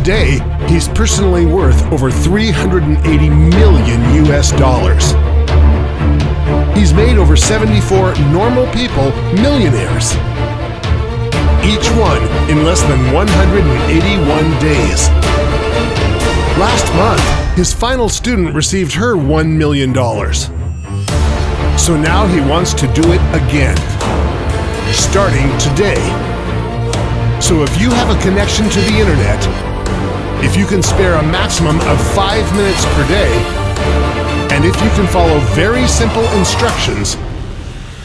Today, he's personally worth over $380 million US. He's made over 74 normal people millionaires. Each one in less than 181 days. Last month, his final student received her $1 million. So now he wants to do it again, starting today. So if you have a connection to the internet, if you can spare a maximum of 5 minutes per day, and if you can follow very simple instructions,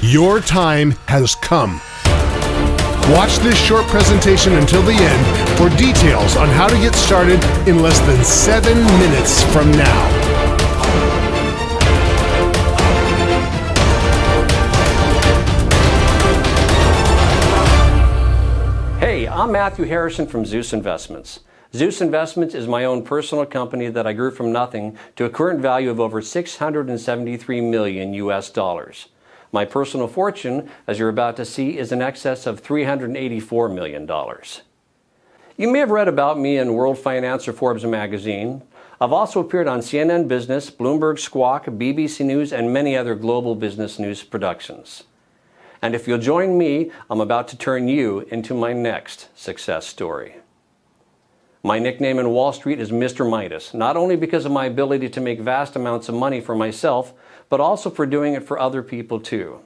your time has come. Watch this short presentation until the end for details on how to get started in less than 7 minutes from now. Hey, I'm Matthew Harrison from Zeus Investments. Zeus Investments is my own personal company that I grew from nothing to a current value of over $673 million US. My personal fortune, as you're about to see, is in excess of $384 million. You may have read about me in World Finance or Forbes magazine. I've also appeared on CNN Business, Bloomberg Squawk, BBC News, and many other global business news productions. And if you'll join me, I'm about to turn you into my next success story. My nickname in Wall Street is Mr. Midas, not only because of my ability to make vast amounts of money for myself, but also for doing it for other people too.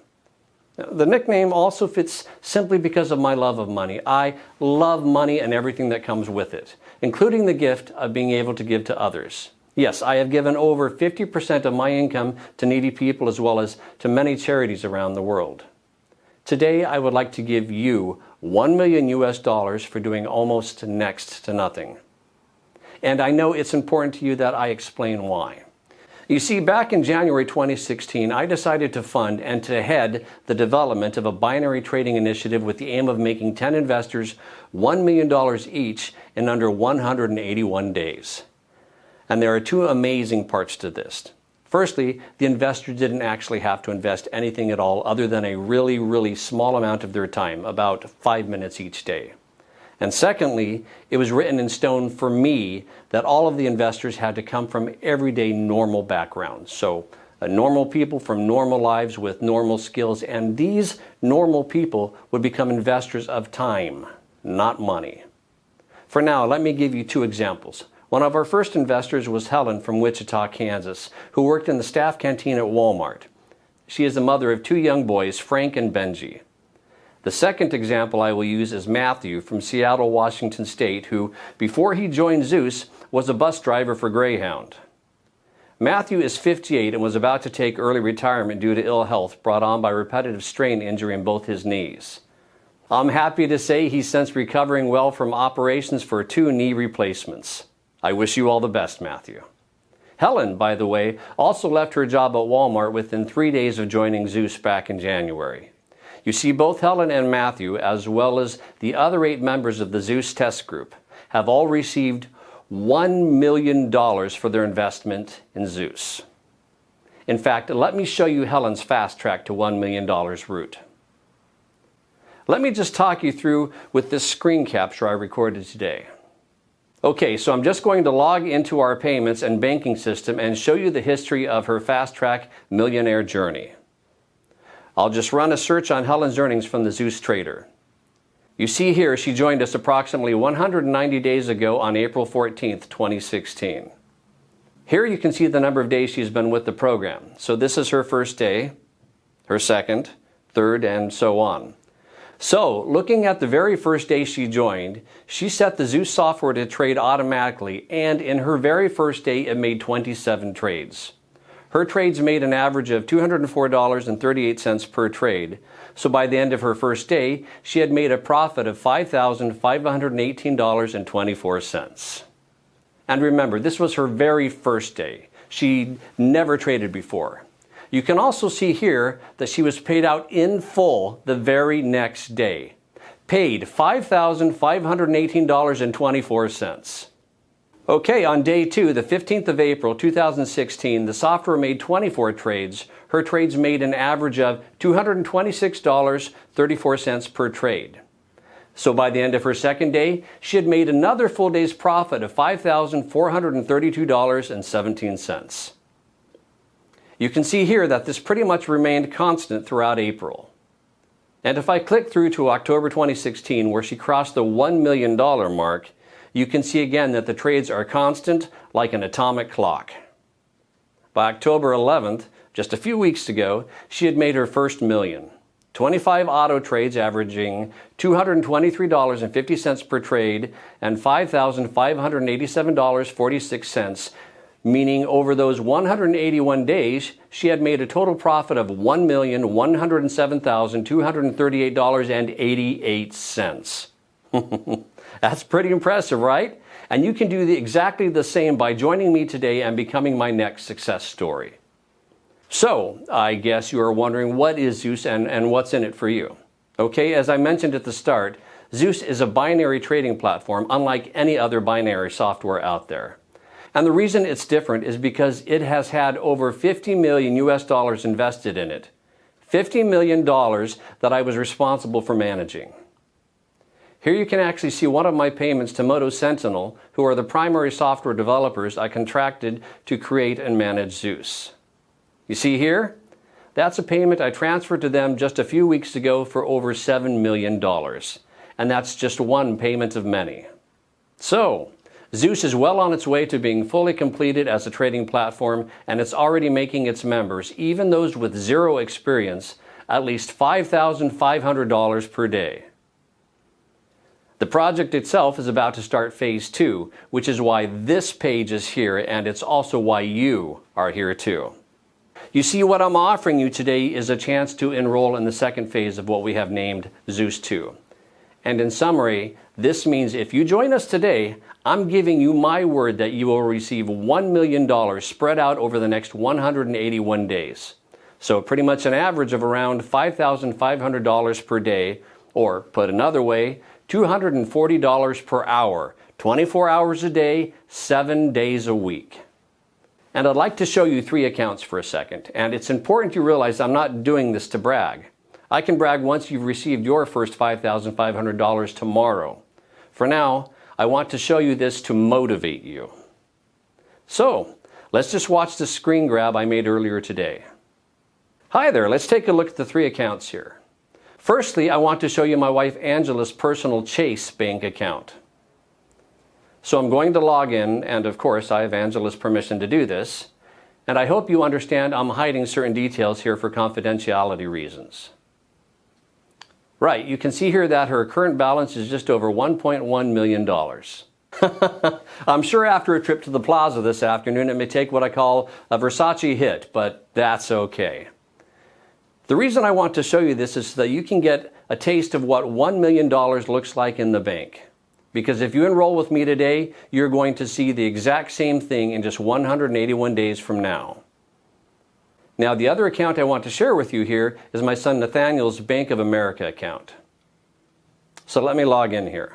The nickname also fits simply because of my love of money. I love money and everything that comes with it, including the gift of being able to give to others. Yes, I have given over 50% of my income to needy people as well as to many charities around the world. Today, I would like to give you $1 million US for doing almost next to nothing. And I know it's important to you that I explain why. You see, back in January 2016, I decided to fund and to head the development of a binary trading initiative with the aim of making 10 investors $1 million each in under 181 days. And there are two amazing parts to this. Firstly, the investor didn't actually have to invest anything at all other than a really small amount of their time, about 5 minutes each day. And secondly, it was written in stone for me that all of the investors had to come from everyday normal backgrounds. So normal people from normal lives with normal skills, and these normal people would become investors of time, not money. For now, let me give you two examples. One of our first investors was Helen from Wichita, Kansas, who worked in the staff canteen at Walmart. She is the mother of 2 young boys, Frank and Benji. The second example I will use is Matthew from Seattle, Washington State, who, before he joined Zeus, was a bus driver for Greyhound. Matthew is 58 and was about to take early retirement due to ill health brought on by repetitive strain injury in both his knees. I'm happy to say he's since recovering well from operations for 2 knee replacements. I wish you all the best, Matthew. Helen, by the way, also left her job at Walmart within 3 days of joining Zeus back in January. You see, both Helen and Matthew, as well as the other 8 members of the Zeus test group, have all received $1 million for their investment in Zeus. In fact, let me show you Helen's fast track to $1 million route. Let me just talk you through with this screen capture I recorded today. Okay, so I'm just going to log into our payments and banking system and show you the history of her fast track millionaire journey. I'll just run a search on Helen's earnings from the Zeus Trader. You see here she joined us approximately 190 days ago on April 14th, 2016. Here you can see the number of days she's been with the program. So this is her first day, her second, third, and so on. So, looking at the very first day she joined, she set the Zeus software to trade automatically, and in her very first day it made 27 trades. Her trades made an average of $204.38 per trade, so by the end of her first day, she had made a profit of $5,518.24. And remember, this was her very first day. She'd never traded before. You can also see here that she was paid out in full the very next day. Paid $5,518.24. Okay, on day 2, the 15th of April, 2016, the software made 24 trades. Her trades made an average of $226.34 per trade. So by the end of her second day, she had made another full day's profit of $5,432.17. You can see here that this pretty much remained constant throughout April. And if I click through to October 2016, where she crossed the $1 million mark, you can see again that the trades are constant like an atomic clock. By October 11th, just a few weeks ago, she had made her first million. 25 auto trades averaging $223.50 per trade and $5,587.46, meaning over those 181 days, she had made a total profit of $1,107,238.88. That's pretty impressive, right? And you can do exactly the same by joining me today and becoming my next success story. So, I guess you are wondering, what is Zeus and what's in it for you? Okay, as I mentioned at the start, Zeus is a binary trading platform unlike any other binary software out there. And the reason it's different is because it has had over $50 million invested in it. $50 million that I was responsible for managing. Here you can actually see one of my payments to Moto Sentinel, who are the primary software developers I contracted to create and manage Zeus. You see here? That's a payment I transferred to them just a few weeks ago for over $7 million. And that's just one payment of many. So, Zeus is well on its way to being fully completed as a trading platform, and it's already making its members, even those with zero experience, at least $5,500 per day. The project itself is about to start phase 2, which is why this page is here, and it's also why you are here too. You see, what I'm offering you today is a chance to enroll in the second phase of what we have named Zeus 2. And in summary, this means if you join us today, I'm giving you my word that you will receive $1 million spread out over the next 181 days. So pretty much an average of around $5,500 per day, or put another way, $240 per hour, 24 hours a day, 7 days a week. And I'd like to show you 3 accounts for a second. And it's important you realize I'm not doing this to brag. I can brag once you've received your first $5,500 tomorrow. For now, I want to show you this to motivate you. So, let's just watch the screen grab I made earlier today. Hi there, let's take a look at the 3 accounts here. Firstly, I want to show you my wife Angela's personal Chase bank account. So I'm going to log in, and of course I have Angela's permission to do this. And I hope you understand I'm hiding certain details here for confidentiality reasons. Right, you can see here that her current balance is just over $1.1 million. I'm sure after a trip to the plaza this afternoon it may take what I call a Versace hit, but that's okay. The reason I want to show you this is so that you can get a taste of what $1 million looks like in the bank. Because if you enroll with me today, you're going to see the exact same thing in just 181 days from now. Now, the other account I want to share with you here is my son Nathaniel's Bank of America account. So let me log in here.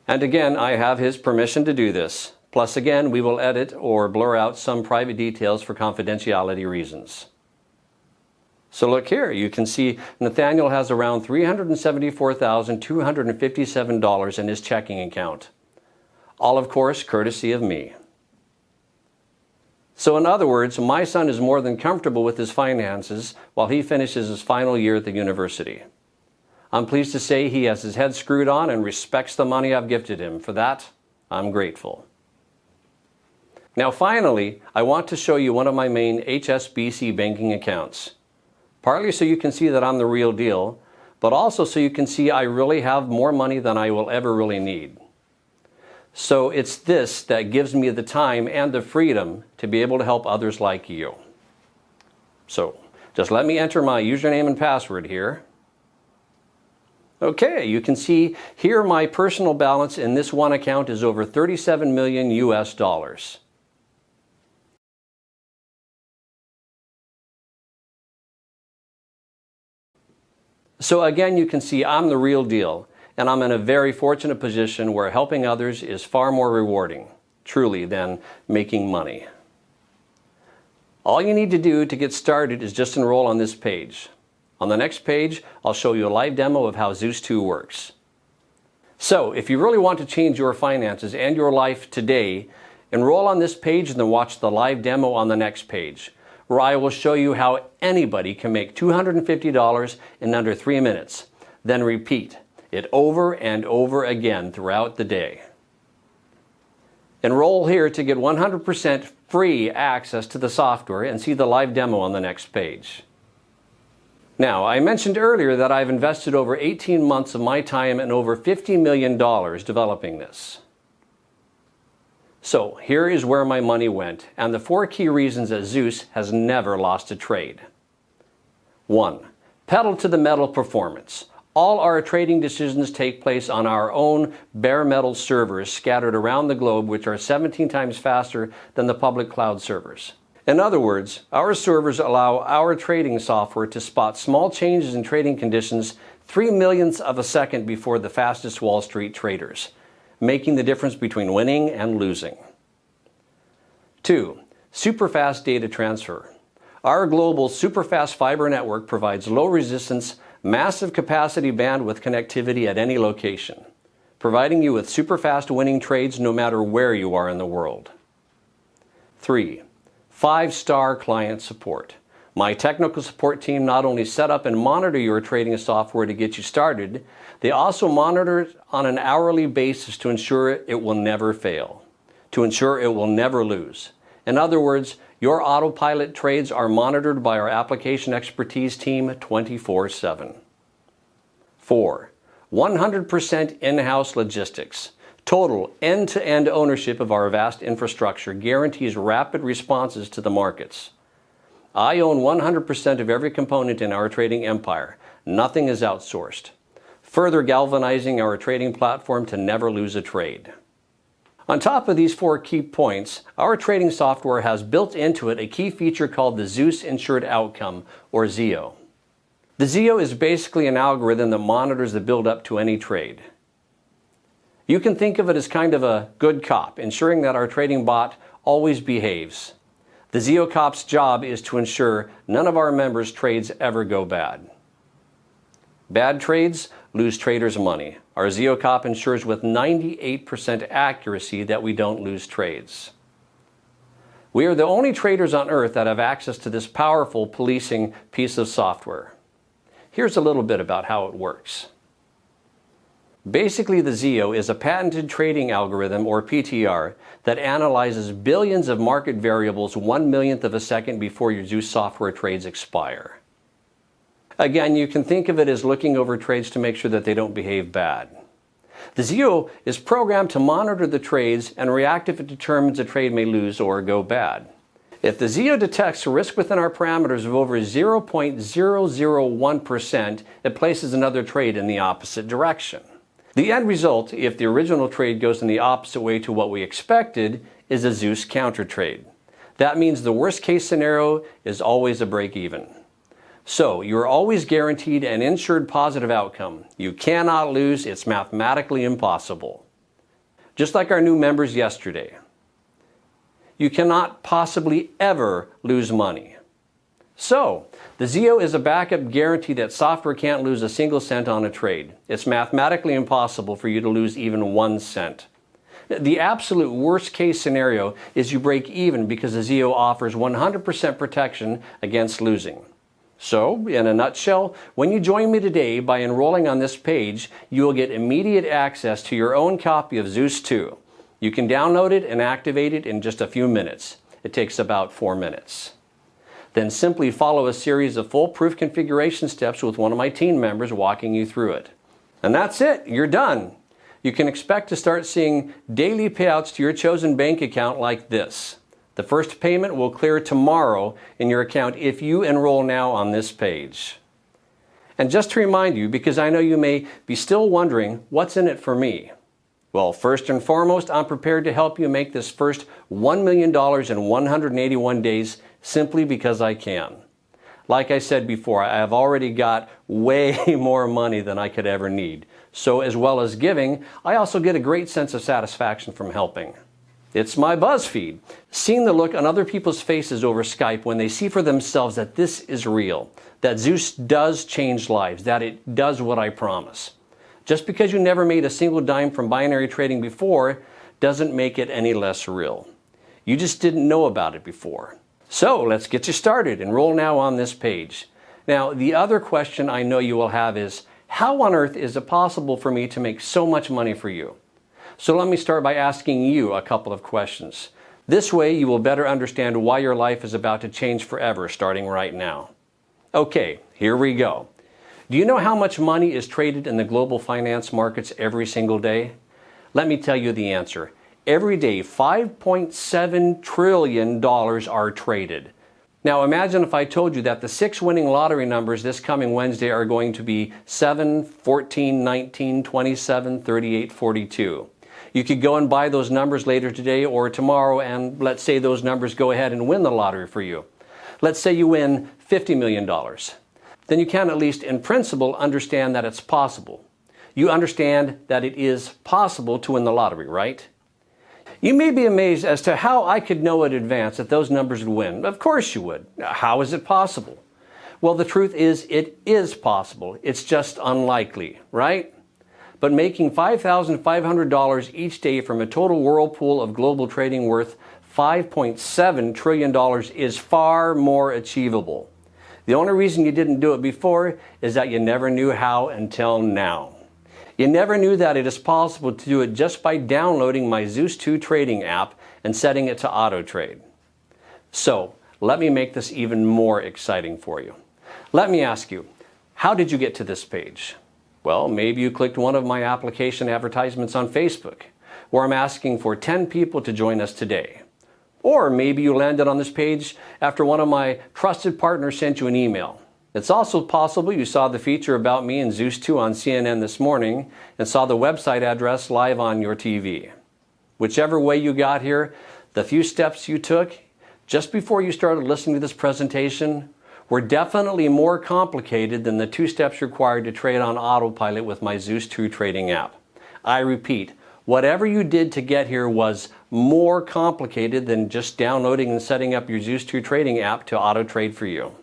And again, I have his permission to do this. Plus again, we will edit or blur out some private details for confidentiality reasons. So look here, you can see Nathaniel has around $374,257 in his checking account. All, of course, courtesy of me. So in other words, my son is more than comfortable with his finances while he finishes his final year at the university. I'm pleased to say he has his head screwed on and respects the money I've gifted him. For that, I'm grateful. Now finally, I want to show you one of my main HSBC banking accounts. Partly so you can see that I'm the real deal, but also so you can see I really have more money than I will ever really need. So it's this that gives me the time and the freedom to be able to help others like you. So just let me enter my username and password here. Okay, you can see here my personal balance in this one account is over 37 million US dollars. So again, you can see I'm the real deal, and I'm in a very fortunate position where helping others is far more rewarding, truly, than making money. All you need to do to get started is just enroll on this page. On the next page, I'll show you a live demo of how Zeus 2 works. So, if you really want to change your finances and your life today, enroll on this page and then watch the live demo on the next page, where I will show you how anybody can make $250 in under 3 minutes. Then repeat it over and over again throughout the day. Enroll here to get 100% free access to the software and see the live demo on the next page. Now, I mentioned earlier that I've invested over 18 months of my time and over $50 million developing this. So, here is where my money went, and the 4 key reasons that Zeus has never lost a trade. 1. Pedal to the metal performance. All our trading decisions take place on our own bare metal servers scattered around the globe, which are 17 times faster than the public cloud servers. In other words, our servers allow our trading software to spot small changes in trading conditions 3 millionths of a second before the fastest Wall Street traders, making the difference between winning and losing. 2. Superfast data transfer. Our global superfast fiber network provides low resistance, massive capacity bandwidth connectivity at any location, providing you with superfast winning trades no matter where you are in the world. 3. 5-star client support. My technical support team not only set up and monitor your trading software to get you started, they also monitor it on an hourly basis to ensure it will never fail, to ensure it will never lose. In other words, your autopilot trades are monitored by our application expertise team 24/7. 4. 100% in-house logistics. Total end-to-end ownership of our vast infrastructure guarantees rapid responses to the markets. I own 100% of every component in our trading empire. Nothing is outsourced, further galvanizing our trading platform to never lose a trade. On top of these 4 key points, our trading software has built into it a key feature called the Zeus Insured Outcome, or ZIO. The ZIO is basically an algorithm that monitors the build-up to any trade. You can think of it as kind of a good cop, ensuring that our trading bot always behaves. The ZIO cop's job is to ensure none of our members' trades ever go bad. Bad trades lose traders money. Our ZIO cop ensures with 98% accuracy that we don't lose trades. We are the only traders on earth that have access to this powerful policing piece of software. Here's a little bit about how it works. Basically, the ZIO is a patented trading algorithm, or PTR, that analyzes billions of market variables 1 millionth of a second before your Zeus software trades expire. Again, you can think of it as looking over trades to make sure that they don't behave bad. The ZIO is programmed to monitor the trades and react if it determines a trade may lose or go bad. If the ZIO detects a risk within our parameters of over 0.001%, it places another trade in the opposite direction. The end result, if the original trade goes in the opposite way to what we expected, is a Zeus counter trade. That means the worst case scenario is always a break even. So, you're always guaranteed an insured positive outcome. You cannot lose, it's mathematically impossible. Just like our new members yesterday. You cannot possibly ever lose money. So, the ZIO is a backup guarantee that software can't lose a single cent on a trade. It's mathematically impossible for you to lose even 1 cent. The absolute worst case scenario is you break even because the ZIO offers 100% protection against losing. So, in a nutshell, when you join me today by enrolling on this page, you will get immediate access to your own copy of Zeus 2. You can download it and activate it in just a few minutes. It takes about 4 minutes. Then simply follow a series of foolproof configuration steps with one of my team members walking you through it. And that's it, you're done. You can expect to start seeing daily payouts to your chosen bank account like this. The first payment will clear tomorrow in your account if you enroll now on this page. And just to remind you, because I know you may be still wondering, what's in it for me? Well, first and foremost, I'm prepared to help you make this first $1 million in 181 days simply because I can. Like I said before, I have already got way more money than I could ever need. So as well as giving, I also get a great sense of satisfaction from helping. It's my BuzzFeed. Seeing the look on other people's faces over Skype when they see for themselves that this is real, that Zeus does change lives, that it does what I promise. Just because you never made a single dime from binary trading before doesn't make it any less real. You just didn't know about it before. So let's get you started. Enroll now on this page. Now, the other question I know you will have is, how on earth is it possible for me to make so much money for you? So let me start by asking you a couple of questions. This way you will better understand why your life is about to change forever starting right now. Okay, here we go. Do you know how much money is traded in the global finance markets every single day? Let me tell you the answer. Every day, $5.7 trillion are traded. Now imagine if I told you that the 6 winning lottery numbers this coming Wednesday are going to be 7, 14, 19, 27, 38, 42. You could go and buy those numbers later today or tomorrow, and let's say those numbers go ahead and win the lottery for you. Let's say you win $50 million. Then you can, at least in principle, understand that it's possible. You understand that it is possible to win the lottery, right? You may be amazed as to how I could know in advance that those numbers would win. Of course you would. How is it possible? Well, the truth is, it is possible. It's just unlikely, right? But making $5,500 each day from a total whirlpool of global trading worth $5.7 trillion is far more achievable. The only reason you didn't do it before is that you never knew how until now. You never knew that it is possible to do it just by downloading my Zeus 2 trading app and setting it to auto trade. So let me make this even more exciting for you. Let me ask you, how did you get to this page? Well, maybe you clicked one of my application advertisements on Facebook, where I'm asking for 10 people to join us today. Or maybe you landed on this page after one of my trusted partners sent you an email. It's also possible you saw the feature about me and Zeus 2 on CNN this morning and saw the website address live on your TV. Whichever way you got here, the few steps you took just before you started listening to this presentation were definitely more complicated than the 2 steps required to trade on autopilot with my Zeus 2 trading app. I repeat, whatever you did to get here was more complicated than just downloading and setting up your Zeus 2 trading app to auto trade for you.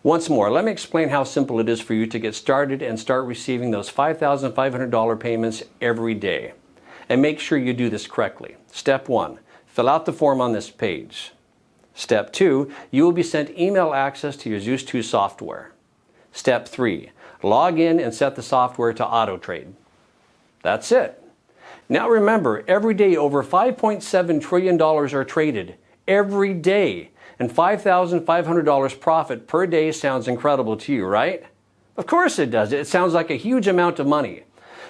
Once more, let me explain how simple it is for you to get started and start receiving those $5,500 payments every day. And make sure you do this correctly. Step 1, fill out the form on this page. Step 2, you will be sent email access to your Zeus 2 software. Step 3, log in and set the software to auto trade. That's it. Now remember, every day over $5.7 trillion are traded. Every day. And $5,500 profit per day sounds incredible to you, right? Of course it does. It sounds like a huge amount of money.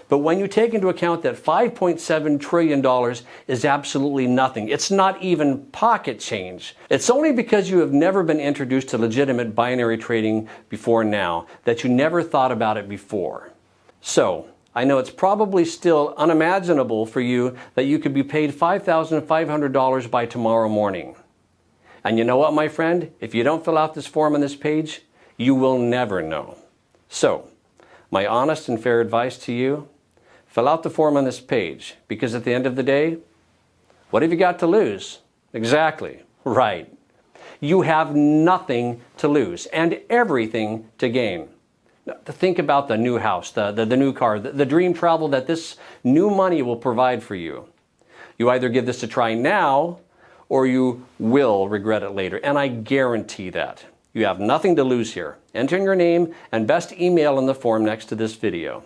But when you take into account that $5.7 trillion is absolutely nothing, it's not even pocket change. It's only because you have never been introduced to legitimate binary trading before now that you never thought about it before. So, I know it's probably still unimaginable for you that you could be paid $5,500 by tomorrow morning. And you know what, my friend? If you don't fill out this form on this page, you will never know. So, my honest and fair advice to you, fill out the form on this page, because at the end of the day, what have you got to lose? Exactly, right. You have nothing to lose and everything to gain. Now, to think about the new house, the new car, the dream travel that this new money will provide for you. You either give this a try now, or you will regret it later, and I guarantee that. You have nothing to lose here. Enter in your name and best email in the form next to this video.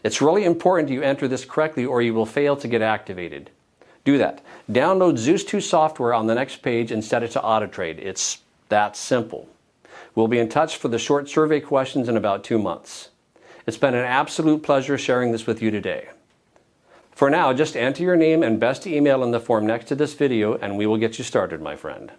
It's really important you enter this correctly or you will fail to get activated. Do that. Download Zeus 2 software on the next page and set it to auto trade. It's that simple. We'll be in touch for the short survey questions in about 2 months. It's been an absolute pleasure sharing this with you today. For now, just enter your name and best email in the form next to this video and we will get you started, my friend.